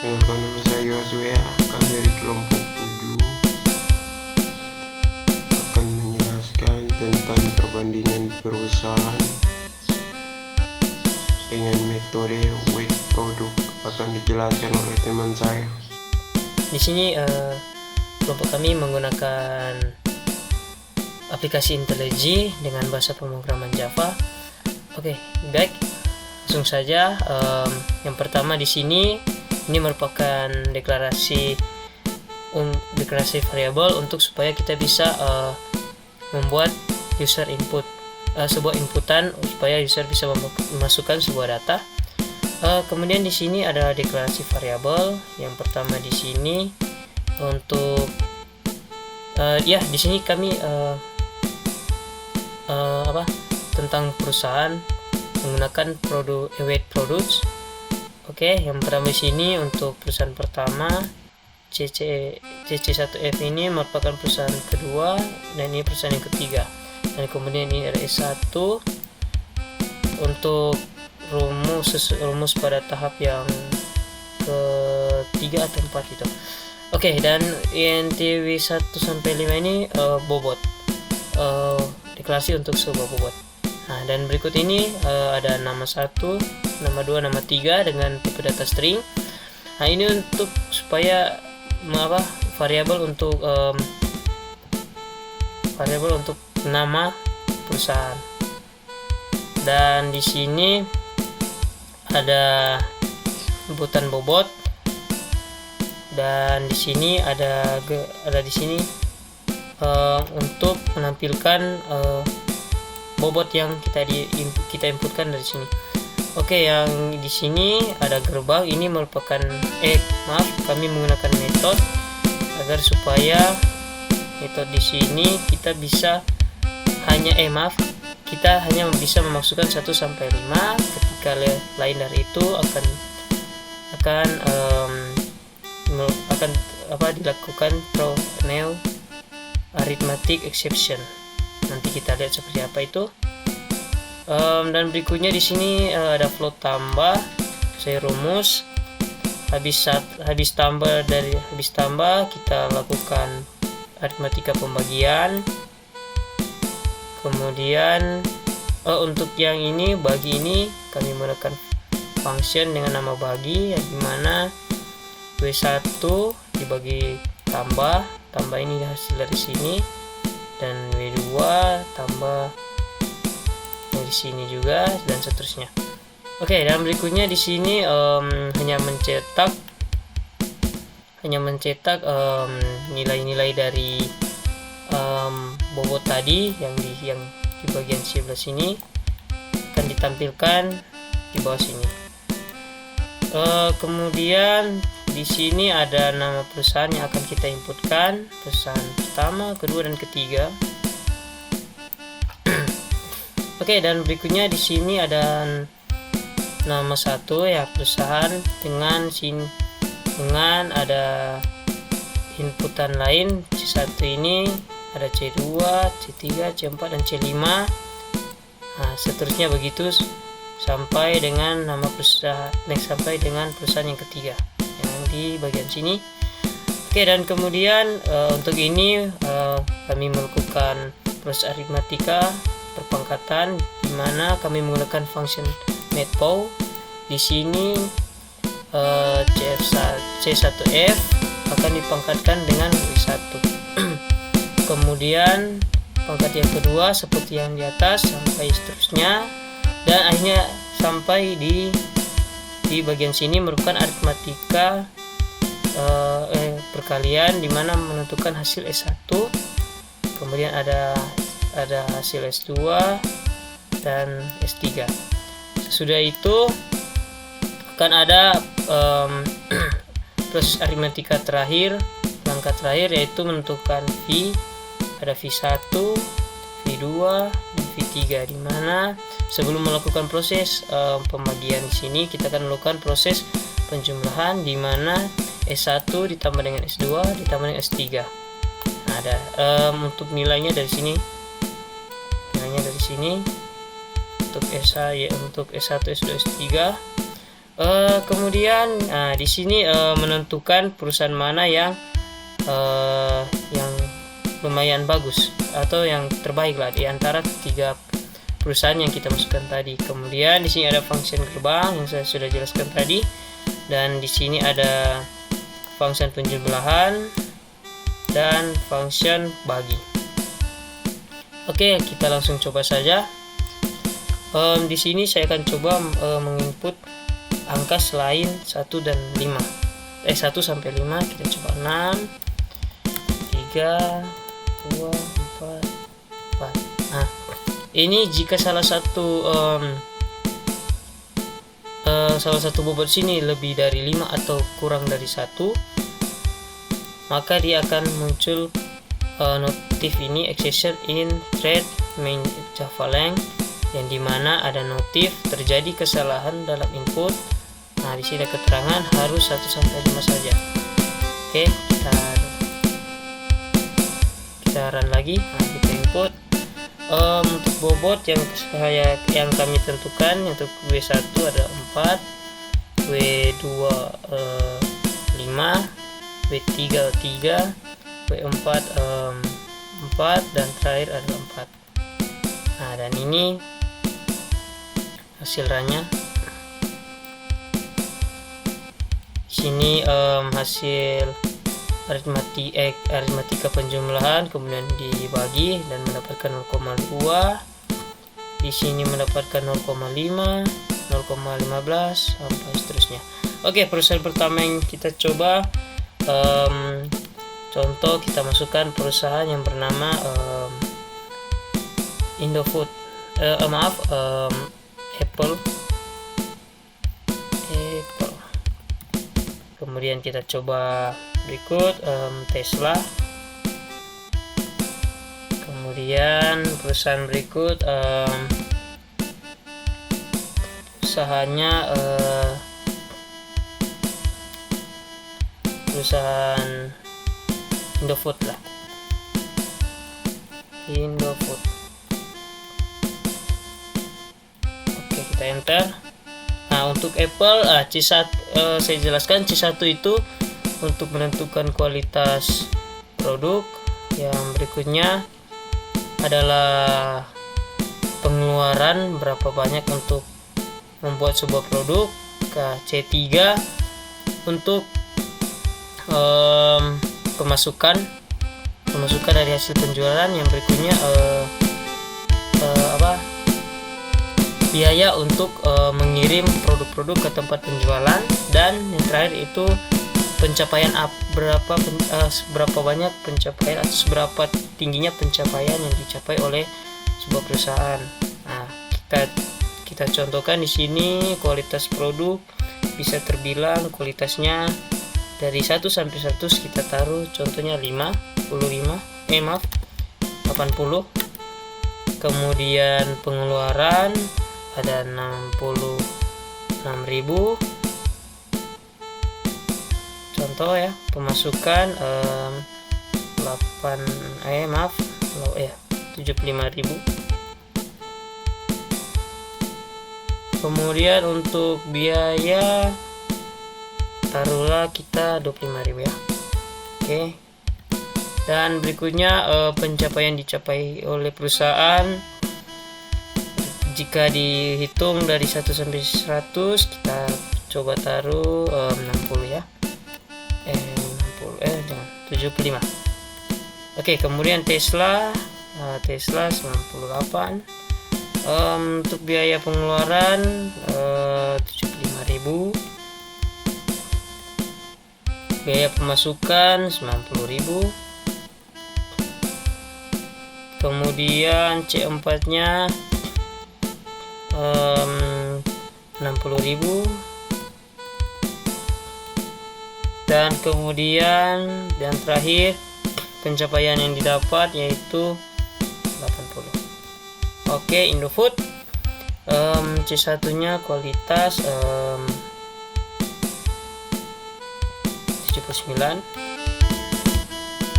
Dengan nama saya Yosua, kami dari kelompok 7 akan menjelaskan tentang perbandingan perusahaan dengan metode weight product. Akan dijelaskan oleh teman saya. Di sini kelompok kami menggunakan aplikasi IntelliJ dengan bahasa pemrograman Java. Oke, baik. Langsung saja. Yang pertama di sini ini merupakan deklarasi variabel untuk supaya kita bisa membuat user input, sebuah inputan supaya user bisa memasukkan sebuah data. Kemudian di sini ada deklarasi variabel. Yang pertama di sini untuk di sini kami tentang perusahaan menggunakan weight products. Oke, yang pertama di sini untuk perusahaan pertama CC1F ini merupakan perusahaan kedua dan ini perusahaan yang ketiga. Dan kemudian ini ada S1 untuk rumus pada tahap yang ketiga atau empat gitu. Oke, dan INTW 1 sampai 5 ini bobot. Deklarasi untuk sebuah bobot. Nah, dan berikut ini ada nama 1, nama 2, nama 3 dengan tipe data string. Nah, ini untuk supaya variabel untuk nama perusahaan. Dan di sini ada inputan bobot, dan di sini ada di sini untuk menampilkan bobot yang kita inputkan dari sini. Oke, yang di sini ada gerbang. Ini merupakan kami menggunakan metode agar supaya metode di sini kita bisa kita hanya bisa memasukkan 1 sampai 5. Ketika lain dari itu akan dilakukan new arithmetic exception. Nanti kita lihat seperti apa itu. Dan berikutnya di sini ada float tambah. Saya rumus habis tambah kita lakukan aritmatika pembagian. Kemudian untuk yang ini bagi ini kami menggunakan function dengan nama bagi, yang dimana W1 dibagi tambah ini hasil dari sini, dan W2 tambah dari sini juga, dan seterusnya. Oke, dan berikutnya di sini hanya mencetak nilai-nilai dari bobot tadi yang di bagian sebelah sini akan ditampilkan di bawah sini. Kemudian di sini ada nama perusahaan yang akan kita inputkan, perusahaan pertama, kedua, dan ketiga. Oke, dan berikutnya di sini ada nama 1 ya, perusahaan dengan ada inputan lain. C1 ini ada C2, C3, C4, dan C5. Nah, seterusnya begitu sampai dengan nama perusahaan, sampai dengan perusahaan yang ketiga yang di bagian sini. Oke, dan kemudian untuk ini kami melakukan proses aritmatika perpangkatan, di mana kami menggunakan function matpow. Di sini C1F akan dipangkatkan dengan W1. Kemudian pangkat yang kedua seperti yang di atas sampai seterusnya, dan akhirnya sampai di bagian sini merupakan aritmatika perkalian, di mana menentukan hasil S1. Kemudian ada hasil S2 dan S3. Sesudah itu akan ada proses aritmatika terakhir, langkah terakhir, yaitu menentukan V. Ada V1, V2, dan V3, di mana sebelum melakukan proses pembagian di sini kita akan melakukan proses penjumlahan, di mana S1 ditambah dengan S2 ditambah dengan S3. Nah, ada untuk nilainya dari sini. Nilainya dari sini untuk S1, S2, S3. Kemudian di sini menentukan perusahaan mana yang lumayan bagus atau yang terbaik lah di antara ketiga perusahaan yang kita masukkan tadi. Kemudian di sini ada function gerbang yang saya sudah jelaskan tadi, dan di sini ada function penjumlahan dan function bagi. Oke, kita langsung coba saja. Di sini saya akan coba menginput angka selain 1 dan 5. 1 sampai 5 kita coba 6, 3, 2, 4, 4. Nah, ini jika salah satu bobot sini lebih dari 5 atau kurang dari 1, maka dia akan muncul notif ini exception in thread main java-lang, yang dimana ada notif terjadi kesalahan dalam input. Nah, di sini ada keterangan harus 1 sampai 5 saja. Oke, kita run lagi. Nah, kita input untuk bobot yang kami tentukan. Untuk W1 ada 4, W2 5, W3 3, W4 4, dan terakhir ada 4. Nah, dan ini hasil runnya. Sini hasil aritmatika penjumlahan, kemudian dibagi dan mendapatkan 0,2. Di sini mendapatkan 0,5, 0,15 sampai seterusnya. Oke, perusahaan pertama yang kita coba, contoh kita masukkan perusahaan yang bernama Indofood, Apple. Kemudian kita coba berikut Tesla. Kemudian perusahaan berikut usahanya perusahaan Indofood lah. Indofood. Oke, kita enter. Nah, untuk Apple C1, saya jelaskan C1 itu untuk menentukan kualitas produk. Yang berikutnya adalah pengeluaran berapa banyak untuk membuat sebuah produk. C3 untuk pemasukan dari hasil penjualan. Yang berikutnya biaya untuk mengirim produk-produk ke tempat penjualan, dan yang terakhir itu pencapaian berapa banyak pencapaian atau seberapa tingginya pencapaian yang dicapai oleh sebuah perusahaan. Nah, kita contohkan di sini kualitas produk bisa terbilang kualitasnya dari 1 sampai 100 kita taruh contohnya 80. Kemudian pengeluaran ada 66.000. Contoh ya, pemasukan 75.000. Kemudian untuk biaya taruhlah kita 25.000 ya. Oke. Dan berikutnya pencapaian dicapai oleh perusahaan. Jika dihitung dari 1 sampai 100, kita coba taruh 60 ya. 75. Oke, kemudian Tesla 98. Untuk biaya pengeluaran 75.000. Biaya pemasukan 90.000. Kemudian C4 nya 60.000. Dan kemudian yang terakhir pencapaian yang didapat yaitu 80. Oke, Indofood C1 nya kualitas 79.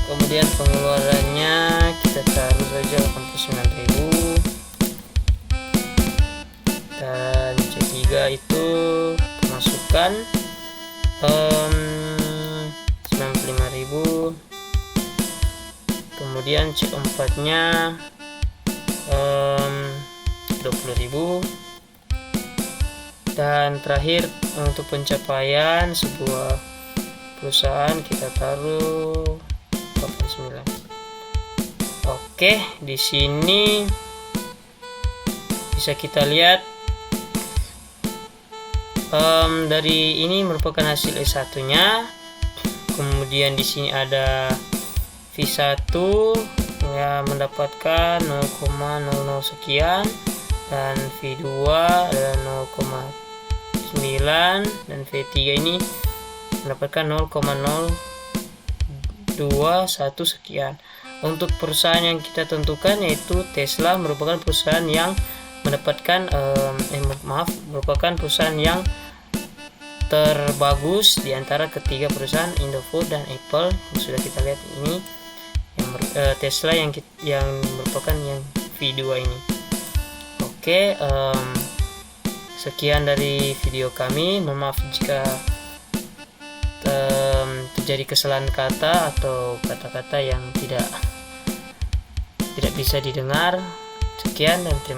Kemudian pengeluarannya kita taruh saja 89.000. Dan C3 itu pemasukan bulan 95.000. Kemudian C4 nya 20.000. Dan terakhir untuk pencapaian sebuah perusahaan kita taruh 89. Oke, di sini bisa kita lihat dari ini merupakan hasil S1 nya. Kemudian di sini ada V1 ya, mendapatkan 0,00 sekian, dan V2 adalah 0,9, dan V3 ini mendapatkan 0,021 sekian. Untuk perusahaan yang kita tentukan yaitu Tesla merupakan perusahaan yang mendapatkan merupakan perusahaan yang terbagus di antara ketiga perusahaan Indofood dan Apple yang sudah kita lihat ini. Tesla yang merupakan yang V2 ini. Oke, sekian dari video kami. Mohon maaf jika terjadi kesalahan kata atau kata-kata yang tidak bisa didengar. Sekian dan terima kasih.